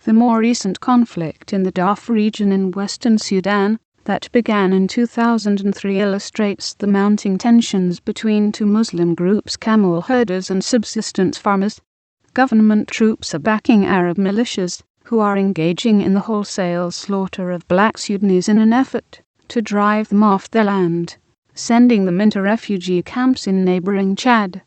The more recent conflict in the Darfur region in western Sudan, that began in 2003, illustrates the mounting tensions between two Muslim groups, camel herders and subsistence farmers. Government troops are backing Arab militias, who are engaging in the wholesale slaughter of black Sudanese in an effort to drive them off their land, sending them into refugee camps in neighbouring Chad.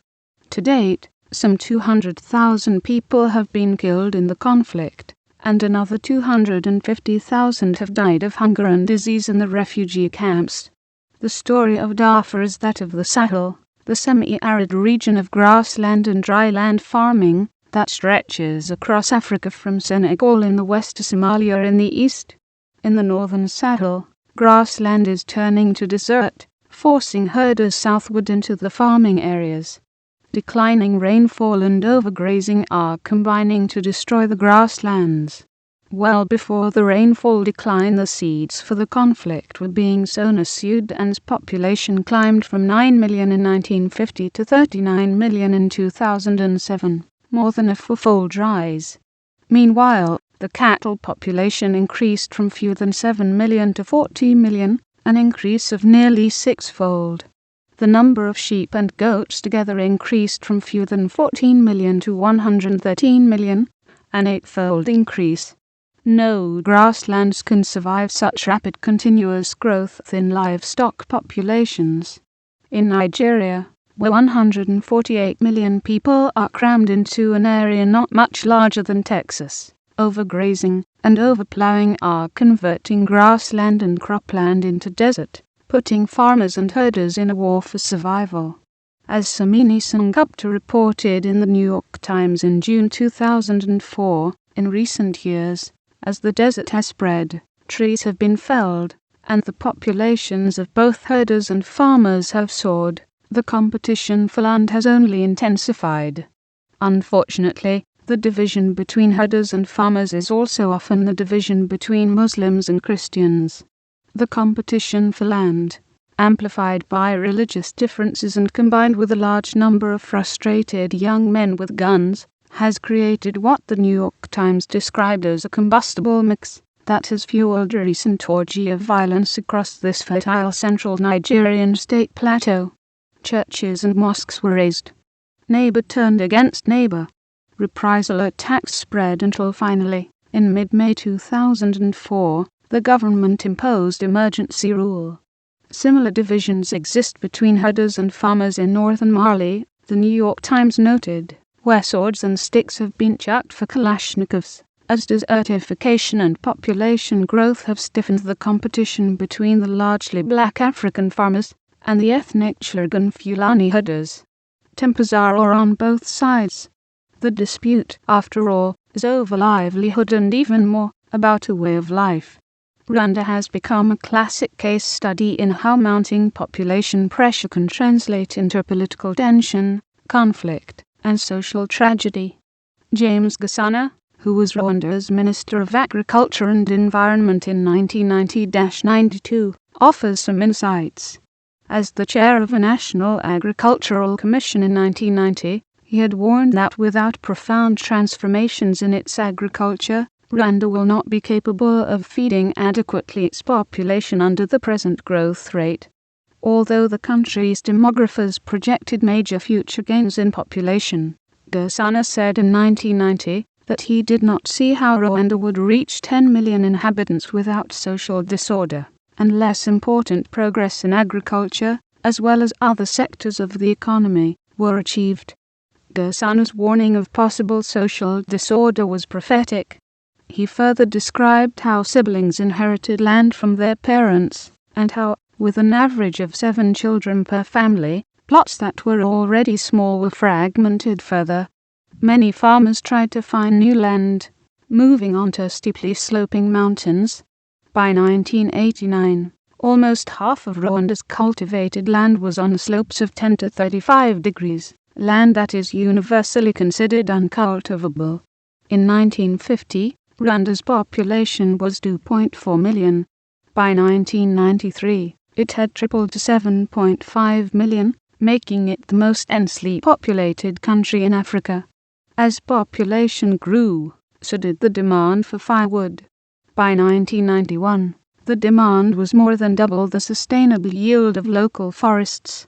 To date, some 200,000 people have been killed in the conflict, and another 250,000 have died of hunger and disease in the refugee camps. The story of Darfur is that of the Sahel, the semi-arid region of grassland and dryland farming that stretches across Africa from Senegal in the west to Somalia in the east. In the northern Sahel, grassland is turning to desert, forcing herders southward into the farming areas. Declining rainfall and overgrazing are combining to destroy the grasslands. Well before the rainfall decline, the seeds for the conflict were being sown as Sudan's population climbed from 9 million in 1950 to 39 million in 2007, more than a fourfold rise. Meanwhile, the cattle population increased from fewer than 7 million to 40 million, an increase of nearly sixfold. The number of sheep and goats together increased from fewer than 14 million to 113 million, an eightfold increase. No grasslands can survive such rapid continuous growth in livestock populations. In Nigeria, where 148 million people are crammed into an area not much larger than Texas, overgrazing and overplowing are converting grassland and cropland into desert, putting farmers and herders in a war for survival. As Samini Sengupta reported in the New York Times in June 2004, in recent years, as the desert has spread, trees have been felled, and the populations of both herders and farmers have soared. The competition for land has only intensified. Unfortunately, the division between herders and farmers is also often the division between Muslims and Christians. The competition for land, amplified by religious differences and combined with a large number of frustrated young men with guns, has created what the New York Times described as a combustible mix that has fueled a recent orgy of violence across this fertile central Nigerian state plateau. Churches and mosques were razed. Neighbor turned against neighbor. Reprisal attacks spread until finally, in mid-May 2004, the government imposed emergency rule. Similar divisions exist between herders and farmers in northern Mali, the New York Times noted, where swords and sticks have been chucked for Kalashnikovs, as desertification and population growth have stiffened the competition between the largely black African farmers and the ethnic Chirgan Fulani herders. Tempers are on both sides. The dispute, after all, is over livelihood and even more, about a way of life. Rwanda has become a classic case study in how mounting population pressure can translate into political tension, conflict, and social tragedy. James Gasana, who was Rwanda's Minister of Agriculture and Environment in 1990-92, offers some insights. As the chair of a National Agricultural Commission in 1990, he had warned that without profound transformations in its agriculture, Rwanda will not be capable of feeding adequately its population under the present growth rate. Although the country's demographers projected major future gains in population, Gasana said in 1990 that he did not see how Rwanda would reach 10 million inhabitants without social disorder and less important progress in agriculture, as well as other sectors of the economy, were achieved. Gasana's warning of possible social disorder was prophetic. He further described how siblings inherited land from their parents, and how, with an average of 7 children per family, plots that were already small were fragmented further. Many farmers tried to find new land, moving onto steeply sloping mountains. By 1989, almost half of Rwanda's cultivated land was on slopes of 10 to 35 degrees, land that is universally considered uncultivable. In 1950, Rwanda's population was 2.4 million. By 1993, it had tripled to 7.5 million, making it the most densely populated country in Africa. As population grew, so did the demand for firewood. By 1991, the demand was more than double the sustainable yield of local forests.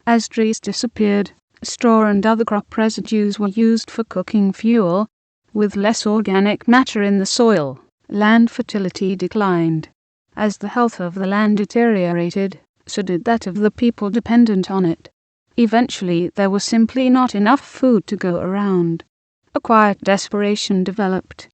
As trees disappeared, straw and other crop residues were used for cooking fuel. With less organic matter in the soil, land fertility declined. As the health of the land deteriorated, so did that of the people dependent on it. Eventually, there was simply not enough food to go around. A quiet desperation developed.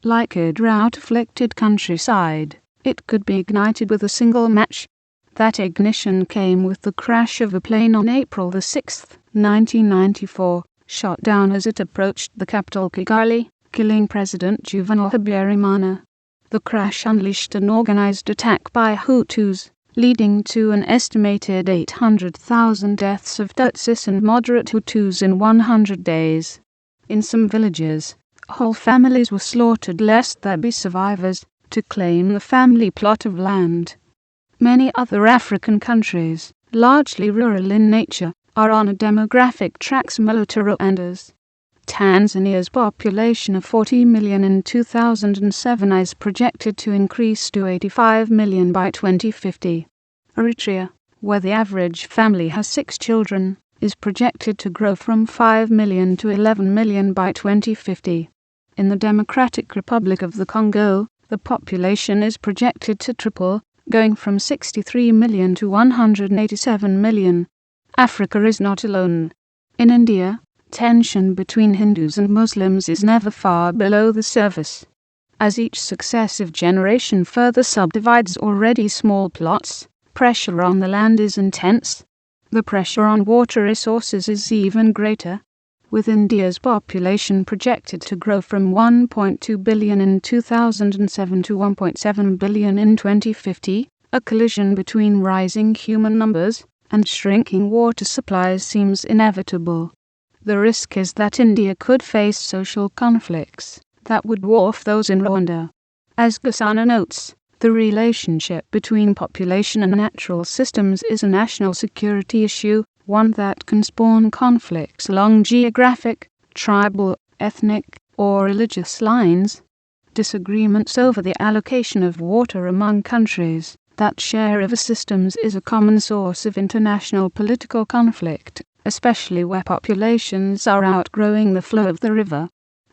Like a drought-afflicted countryside, it could be ignited with a single match. That ignition came with the crash of a plane on April 6, 1994, shot down as it approached the capital Kigali, killing President Juvenal Habyarimana. The crash unleashed an organized attack by Hutus, leading to an estimated 800,000 deaths of Tutsis and moderate Hutus in 100 days. In some villages, whole families were slaughtered lest there be survivors to claim the family plot of land. Many other African countries, largely rural in nature, are on a demographic track similar to Rwanda's. Tanzania's population of 40 million in 2007 is projected to increase to 85 million by 2050. Eritrea, where the average family has 6 children, is projected to grow from 5 million to 11 million by 2050. In the Democratic Republic of the Congo, the population is projected to triple, going from 63 million to 187 million. Africa is not alone. In India, tension between Hindus and Muslims is never far below the surface. As each successive generation further subdivides already small plots, pressure on the land is intense. The pressure on water resources is even greater. With India's population projected to grow from 1.2 billion in 2007 to 1.7 billion in 2050, a collision between rising human numbers and shrinking water supplies seems inevitable. The risk is that India could face social conflicts that would dwarf those in Rwanda. As Gasana notes, the relationship between population and natural systems is a national security issue, one that can spawn conflicts along geographic, tribal, ethnic, or religious lines. Disagreements over the allocation of water among countries that share river systems is a common source of international political conflict, especially where populations are outgrowing the flow of the river.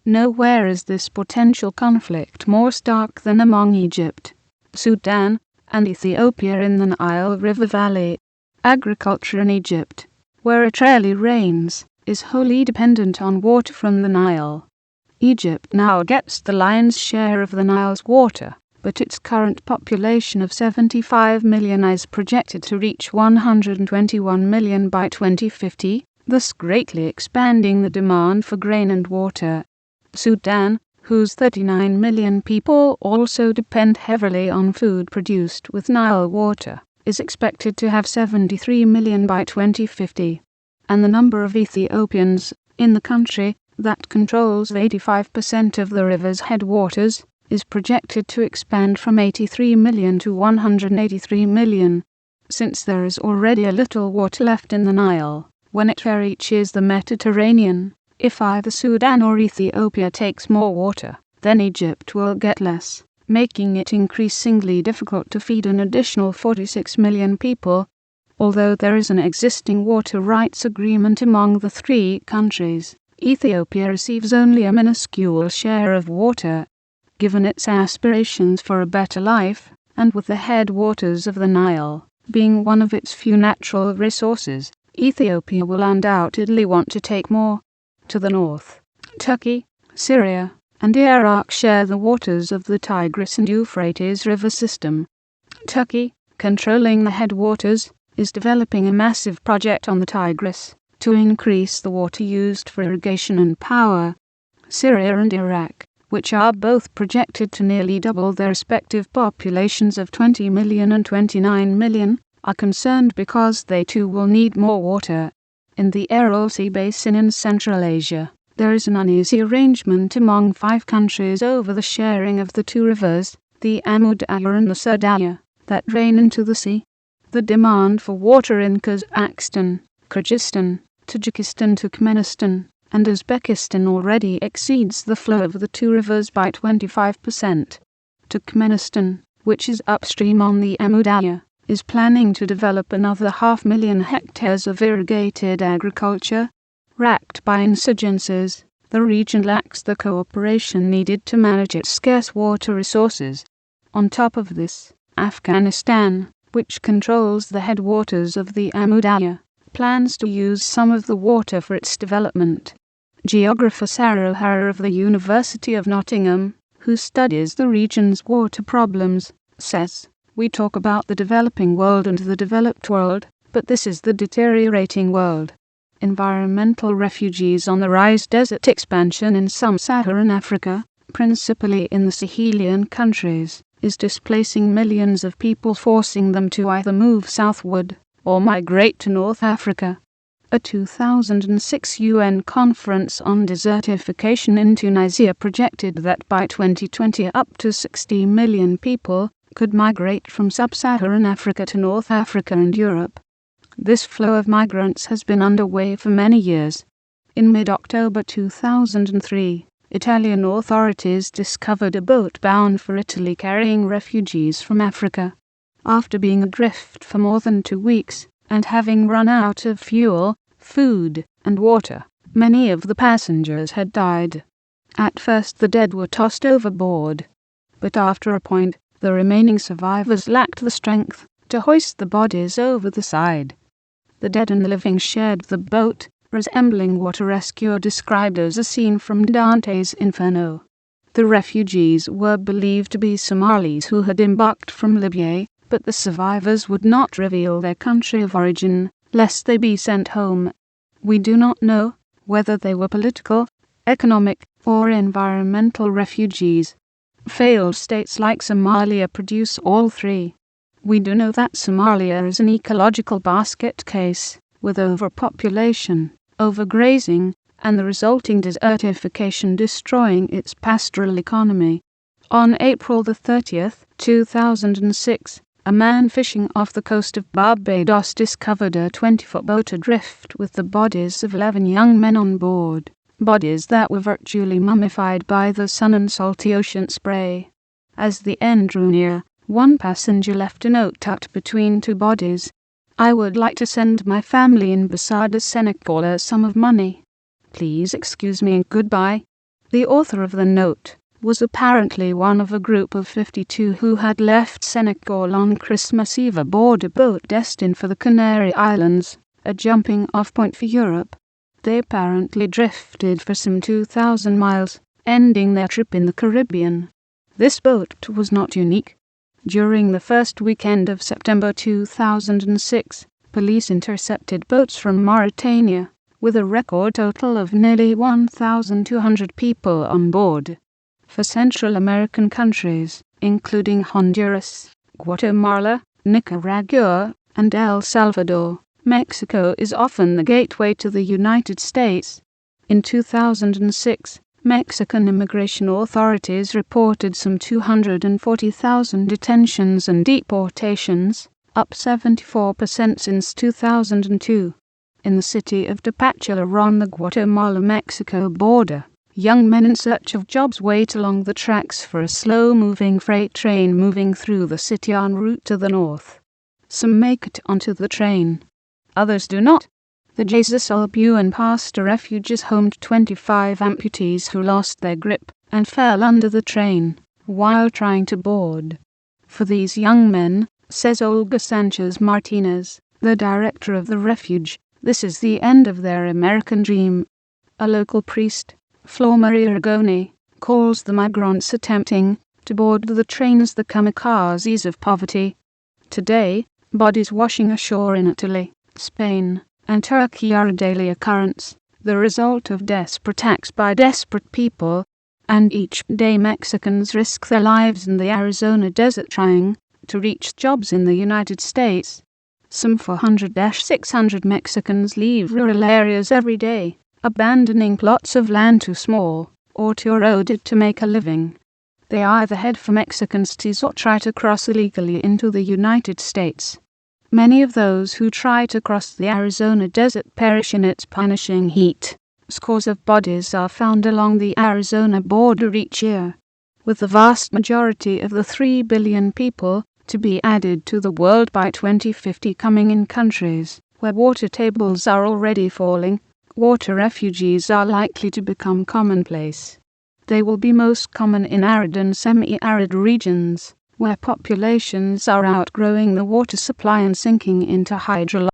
Nowhere is this potential conflict more stark than among Egypt, Sudan, and Ethiopia in the Nile River Valley. Agriculture in Egypt, where it rarely rains, is wholly dependent on water from the Nile. Egypt now gets the lion's share of the Nile's water, but its current population of 75 million is projected to reach 121 million by 2050, thus greatly expanding the demand for grain and water. Sudan, whose 39 million people also depend heavily on food produced with Nile water, is expected to have 73 million by 2050. And the number of Ethiopians in the country that controls 85% of the river's headwaters is projected to expand from 83 million to 183 million. Since there is already a little water left in the Nile, when it reaches the Mediterranean, if either Sudan or Ethiopia takes more water, then Egypt will get less, making it increasingly difficult to feed an additional 46 million people. Although there is an existing water rights agreement among the 3 countries, Ethiopia receives only a minuscule share of water. Given its aspirations for a better life, and with the headwaters of the Nile being one of its few natural resources, Ethiopia will undoubtedly want to take more. To the north, Turkey, Syria, and Iraq share the waters of the Tigris and Euphrates river system. Turkey, controlling the headwaters, is developing a massive project on the Tigris to increase the water used for irrigation and power. Syria and Iraq, which are both projected to nearly double their respective populations of 20 million and 29 million, are concerned because they too will need more water. In the Aral Sea basin in Central Asia, there is an uneasy arrangement among 5 countries over the sharing of the 2 rivers, the Amudaya and the Sardaya, that drain into the sea. The demand for water in Kazakhstan, Kyrgyzstan, Tajikistan, Turkmenistan, and Uzbekistan already exceeds the flow of the two rivers by 25%. Turkmenistan, which is upstream on the Amudaya, is planning to develop another 500,000 hectares of irrigated agriculture. Racked by insurgencies, the region lacks the cooperation needed to manage its scarce water resources. On top of this, Afghanistan, which controls the headwaters of the Amudaya, plans to use some of the water for its development. Geographer Sarah O'Hara of the University of Nottingham, who studies the region's water problems, says, "We talk about the developing world and the developed world, but this is the deteriorating world. Environmental refugees on the rise. Desert expansion in sub-Saharan Africa, principally in the Sahelian countries, is displacing millions of people, forcing them to either move southward or migrate to North Africa." A 2006 UN conference on desertification in Tunisia projected that by 2020 up to 60 million people could migrate from sub-Saharan Africa to North Africa and Europe. This flow of migrants has been underway for many years. In mid-October 2003, Italian authorities discovered a boat bound for Italy carrying refugees from Africa. After being adrift for more than 2 weeks, and having run out of fuel, food, and water, many of the passengers had died. At first the dead were tossed overboard, but after a point, the remaining survivors lacked the strength to hoist the bodies over the side. The dead and the living shared the boat, resembling what a rescuer described as a scene from Dante's Inferno. The refugees were believed to be Somalis who had embarked from Libya, but the survivors would not reveal their country of origin, lest they be sent home. We do not know whether they were political, economic, or environmental refugees. Failed states like Somalia produce all three. We do know that Somalia is an ecological basket case, with overpopulation, overgrazing, and the resulting desertification destroying its pastoral economy. On April 30th, 2006, a man fishing off the coast of Barbados discovered a 20-foot boat adrift with the bodies of 11 young men on board, bodies that were virtually mummified by the sun and salty ocean spray. As the end drew near, one passenger left a note tucked between two bodies. "I would like to send my family in Basada, Senegal a sum of money. Please excuse me and goodbye." The author of the note was apparently one of a group of 52 who had left Senegal on Christmas Eve aboard a boat destined for the Canary Islands, a jumping-off point for Europe. They apparently drifted for some 2,000 miles, ending their trip in the Caribbean. This boat was not unique. During the first weekend of September 2006, police intercepted boats from Mauritania, with a record total of nearly 1,200 people on board. For Central American countries, including Honduras, Guatemala, Nicaragua, and El Salvador, Mexico is often the gateway to the United States. In 2006, Mexican immigration authorities reported some 240,000 detentions and deportations, up 74% since 2002. In the city of Tapachula on the Guatemala-Mexico border, young men in search of jobs wait along the tracks for a slow-moving freight train moving through the city en route to the north. Some make it onto the train. Others do not. The Jesus Albuan Pastor Refuge is home to 25 amputees who lost their grip and fell under the train while trying to board. For these young men, says Olga Sanchez Martinez, the director of the refuge, this is the end of their American dream. A local priest, Flor Maria Rigoni, calls the migrants attempting to board the trains the kamikazes of poverty. Today, bodies washing ashore in Italy, Spain, and Turkey are a daily occurrence, the result of desperate acts by desperate people, and each day Mexicans risk their lives in the Arizona desert trying to reach jobs in the United States. Some 400-600 Mexicans leave rural areas every day, abandoning plots of land too small or too eroded to make a living. They either head for Mexican cities or try to cross illegally into the United States. Many of those who try to cross the Arizona desert perish in its punishing heat, Scores of bodies are found along the Arizona border each year, with the vast majority of the 3 billion people to be added to the world by 2050 coming in countries where water tables are already falling. Water refugees are likely to become commonplace. They will be most common in arid and semi-arid regions, where populations are outgrowing the water supply and sinking into hydrological